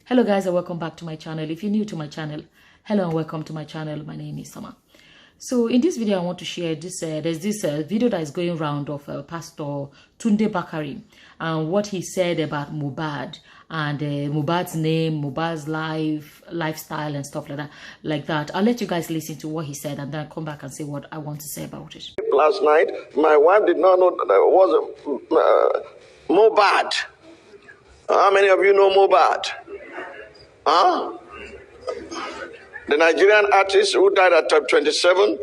Hello guys and welcome back to my channel. If you're new to my channel, hello and welcome to my channel. My name is Sama. So in this video I want to share this there's this video that is going around of Pastor Tunde Bakare and what he said about Mohbad and Mohbad's name, Mohbad's lifestyle and stuff like that. I'll let you guys listen to what he said and then I'll come back and say what I want to say about it. Last night my wife did not know that there was a Mohbad. How many of you know Mohbad? Huh? The Nigerian artist who died at 27,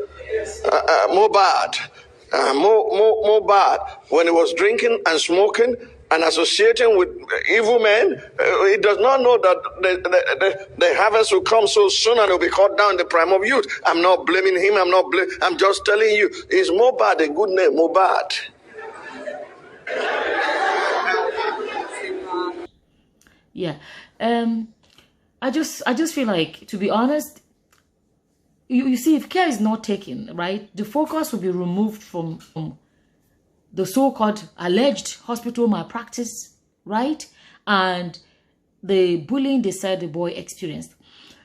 Mohbad. Mohbad, when he was drinking and smoking and associating with evil men, he does not know that the harvest will come so soon and will be cut down in the prime of youth. I'm not blaming him. I'm just telling you, is Mohbad a good name? Mohbad. Yeah. I just feel like, to be honest, you see, if care is not taken, right, the focus will be removed from the so-called alleged hospital malpractice, right, and the bullying they said the boy experienced.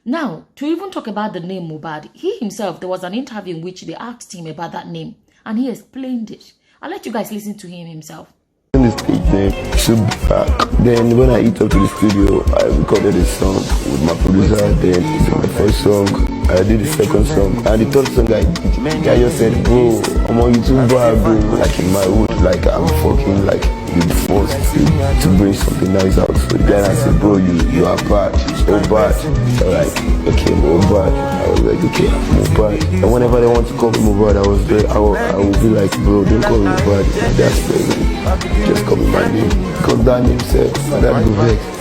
Now, to even talk about the name Mohbad, he himself, there was an interview in which they asked him about that name, and he explained it. I'll let you guys listen to him himself. The stage name should be back. Then when I hit up to the studio, I recorded a song with my producer. Then it's my first song. I did the second song, and the third song I just said, bro, I'm on YouTube, bro. Like in my hood, like I'm fucking like you forced to bring something nice out. So then I said, bro, you are bad, so bad. So like, okay, Mohbad. I was like, okay, Mohbad. And whenever they want to call me Mohbad, I would be like, bro, don't call me Mohbad. That's crazy. Just call me my name. Because that name said, that go vex.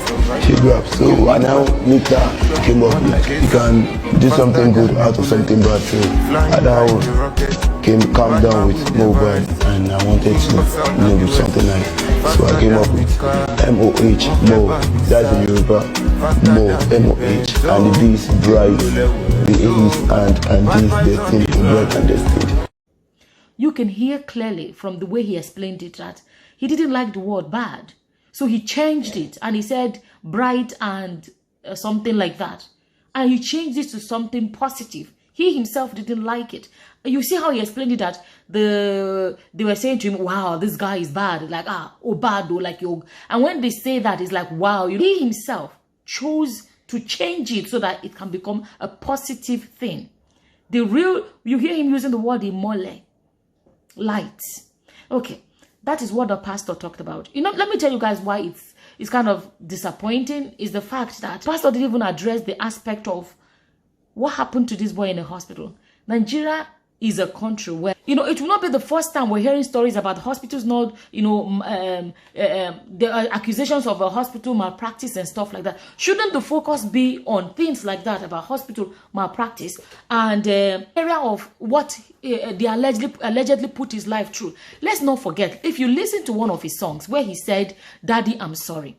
She grew up. So I now later came up with, you can do something good out of something bad. So I now calm down with Mohbad, and I wanted to do something nice. So I came up with M-O-H, Mo. That's in Yoruba. Mo, M-O-H. And the B is bright. The A is and D is destined. Bright and destined. You can hear clearly from the way he explained it that he didn't like the word bad. So he changed it and he said bright and something like that. And he changed it to something positive. He himself didn't like it. You see how he explained it, that they were saying to him, wow, this guy is bad. Like, oh, bad, oh, like you. And when they say that, it's like, wow. He himself chose to change it so that it can become a positive thing. You hear him using the word imole, light. Okay. That is what the pastor talked about. You know, let me tell you guys why it's kind of disappointing is the fact that the pastor didn't even address the aspect of what happened to this boy in the hospital. Nigeria is a country where, you know, it will not be the first time we're hearing stories about hospitals not, you know, there are accusations of a hospital malpractice and stuff like that. Shouldn't the focus be on things like that about hospital malpractice and area of what they allegedly put his life through? Let's not forget, if you listen to one of his songs where he said, "Daddy, I'm sorry,"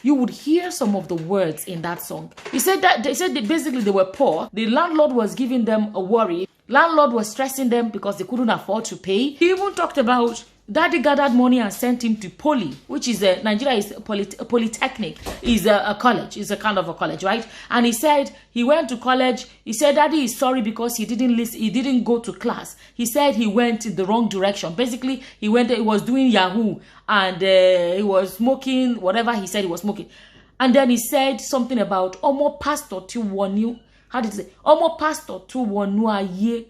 you would hear some of the words in that song. He said that basically they were poor. The landlord was giving them a worry. Landlord was stressing them because they couldn't afford to pay. He even talked about daddy gathered money and sent him to Poly, which is Nigeria is a polytechnic, is a college, is a kind of a college, right? And he said he went to college. He said daddy is sorry because he didn't listen, he didn't go to class. He said he went in the wrong direction. Basically, he was doing Yahoo and he was smoking, whatever he said he was smoking. And then he said something about Omo pastor to warn you. How did he say? Omo pastor to warn you.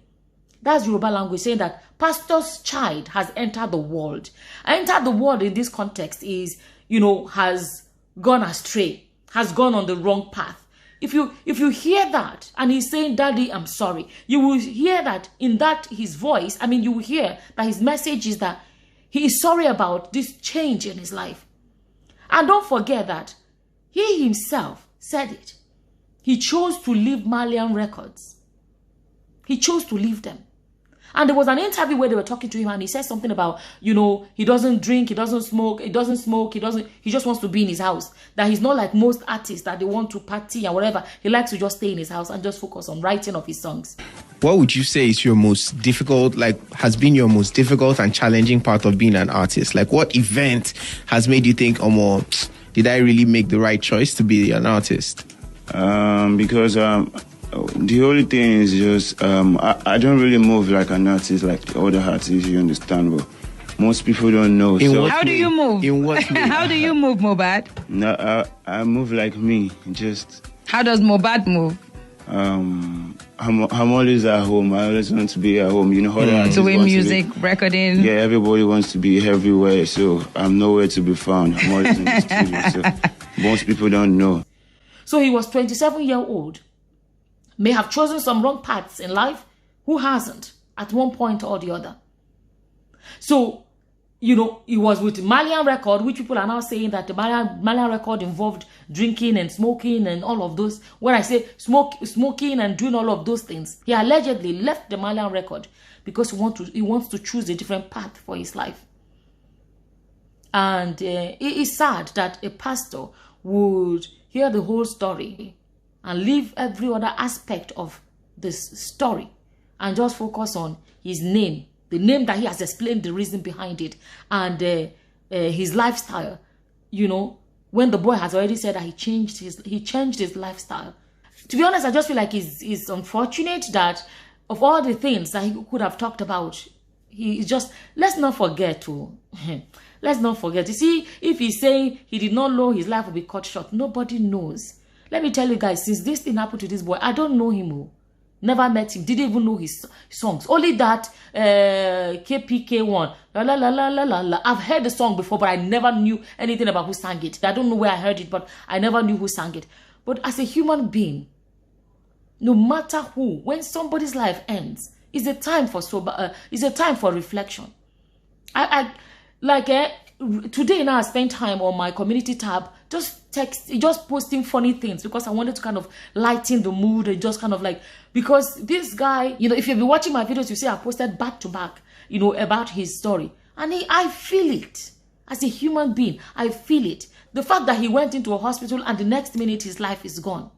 That's Yoruba language saying that pastor's child has entered the world. Entered the world in this context is, you know, has gone astray, has gone on the wrong path. If you hear that and he's saying, "Daddy, I'm sorry," you will hear that in that his voice. I mean, you will hear that his message is that he is sorry about this change in his life. And don't forget that he himself said it. He chose to leave Malian records. He chose to leave them. And there was an interview where they were talking to him and he said something about, you know, he doesn't drink, he doesn't smoke, he just wants to be in his house. That he's not like most artists that they want to party and whatever. He likes to just stay in his house and just focus on writing of his songs. What would you say is your most difficult, has been your most difficult and challenging part of being an artist? Like, what event has made you think, oh, more, did I really make the right choice to be an artist? Because the only thing is just I don't really move like an artist like the other artists, you understand, but most people don't know. How do you move? In what way? How do you move, Mohbad? No, I move like me. Just how does Mohbad move? I'm always at home. I always want to be at home. You know, other artists Doing want to music, recording. Yeah, everybody wants to be everywhere, so I'm nowhere to be found. I'm always in the studio, so most people don't know. So he was 27-year-old, may have chosen some wrong paths in life. Who hasn't at one point or the other? So, you know, he was with Malian record, which people are now saying that the Malian record involved drinking and smoking and all of those. When I say smoking and doing all of those things, he allegedly left the Malian record because he wants to choose a different path for his life. And it is sad that a pastor would hear the whole story and leave every other aspect of this story and just focus on his name, the name that he has explained the reason behind it, and his lifestyle. You know, when the boy has already said that he changed his lifestyle. To be honest, I just feel like it's unfortunate that of all the things that he could have talked about, he just, let's not forget. You see, if he's saying he did not know his life would be cut short, nobody knows. Let me tell you guys, since this thing happened to this boy, I don't know him. Never met him, didn't even know his songs. Only that KPK one. La, la, la, la, la, la, la. I've heard the song before, but I never knew anything about who sang it. I don't know where I heard it, but I never knew who sang it. But as a human being, no matter who, when somebody's life ends, it's a time for it's a time for reflection. Today now I spent time on my community tab just posting funny things because I wanted to kind of lighten the mood and just kind of like, because this guy, you know, if you've been watching my videos, you see I posted back to back, you know, about his story. And I feel it. As a human being, I feel it. The fact that he went into a hospital and the next minute his life is gone.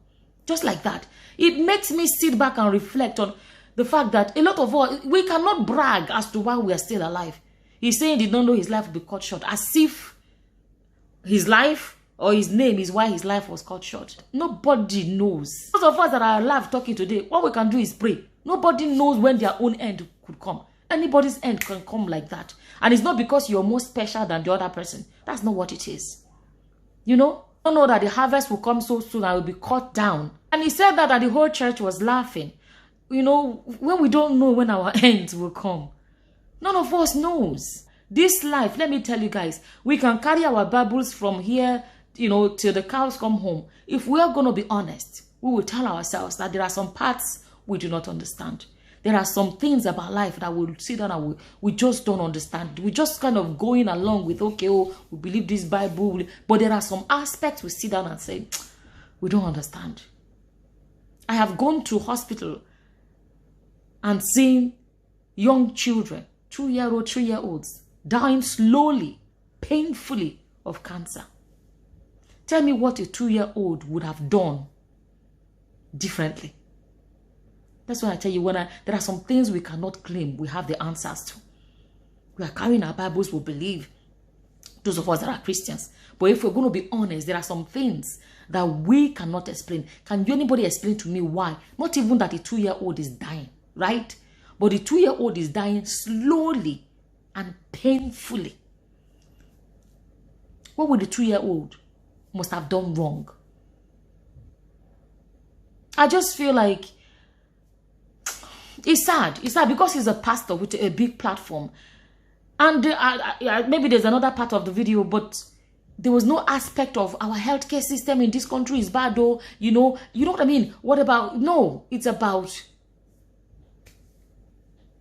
Just like that. It makes me sit back and reflect on the fact that a lot of us, we cannot brag as to why we are still alive. He's saying he did not know his life would be cut short, as if his life or his name is why his life was cut short. Nobody knows. Those of us that are alive talking today, what we can do is pray. Nobody knows when their own end could come. Anybody's end can come like that. And it's not because you're more special than the other person. That's not what it is. You know? I don't know that the harvest will come so soon and will be cut down. And he said that the whole church was laughing. You know, when we don't know when our end will come. None of us knows. This life, let me tell you guys, we can carry our Bibles from here, you know, till the cows come home. If we are going to be honest, we will tell ourselves that there are some parts we do not understand. There are some things about life that we'll sit down and we just don't understand. We're just kind of going along with, okay, oh, we believe this Bible. But there are some aspects we sit down and say, we don't understand. I have gone to hospital and seen young children, 2-year-old, 3-year-olds, dying slowly, painfully of cancer. Tell me what a 2-year-old would have done differently. That's why I tell you, there are some things we cannot claim we have the answers to. We are carrying our Bibles, we believe, those of us that are Christians. But if we're going to be honest, there are some things that we cannot explain. Can anybody explain to me why? Not even that a 2-year-old is dying, right? But the 2-year-old is dying slowly and painfully. What would the 2-year-old must have done wrong? I just feel like it's sad. It's sad because he's a pastor with a big platform. And maybe there's another part of the video, but there was no aspect of our healthcare system in this country is bad, though. You know what I mean? What about, no, it's about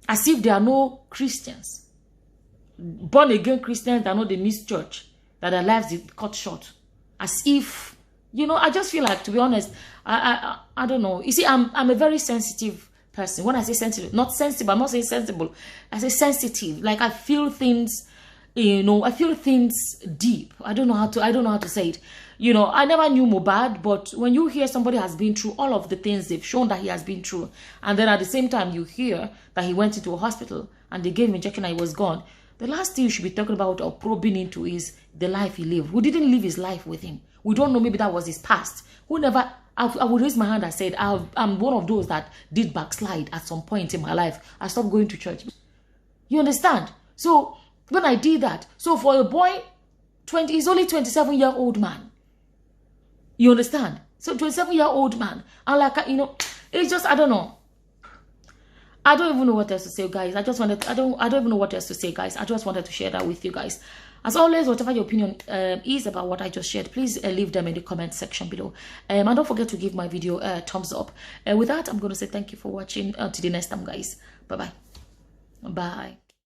as if there are no Christians, born again Christians that know they miss church, that their lives is cut short. As if, you know, I just feel like, to be honest, I don't know. You see, I'm a very sensitive person. When I say sensitive, not sensitive, I'm not saying sensible. I say sensitive. Like I feel things, you know, I feel things deep. I don't know how to say it. You know, I never knew Mohbad, but when you hear somebody has been through all of the things they've shown that he has been through, and then at the same time you hear that he went into a hospital and they gave him injection and he was gone, The last thing you should be talking about or probing into is the life he lived. We didn't live his life with him. We don't know, maybe that was his past. I would raise my hand and said, I'm one of those that did backslide at some point in my life. I stopped going to church. You understand? So when I did that, so for a boy, he's only 27-year-old man. You understand? So 27-year-old man. And like, it's just, I don't know. I don't even know what else to say, guys. I don't even know what else to say, guys. I just wanted to share that with you guys. As always, whatever your opinion is about what I just shared, please leave them in the comment section below. And don't forget to give my video a thumbs up. With that, I'm going to say thank you for watching. Until the next time, guys. Bye-bye. Bye.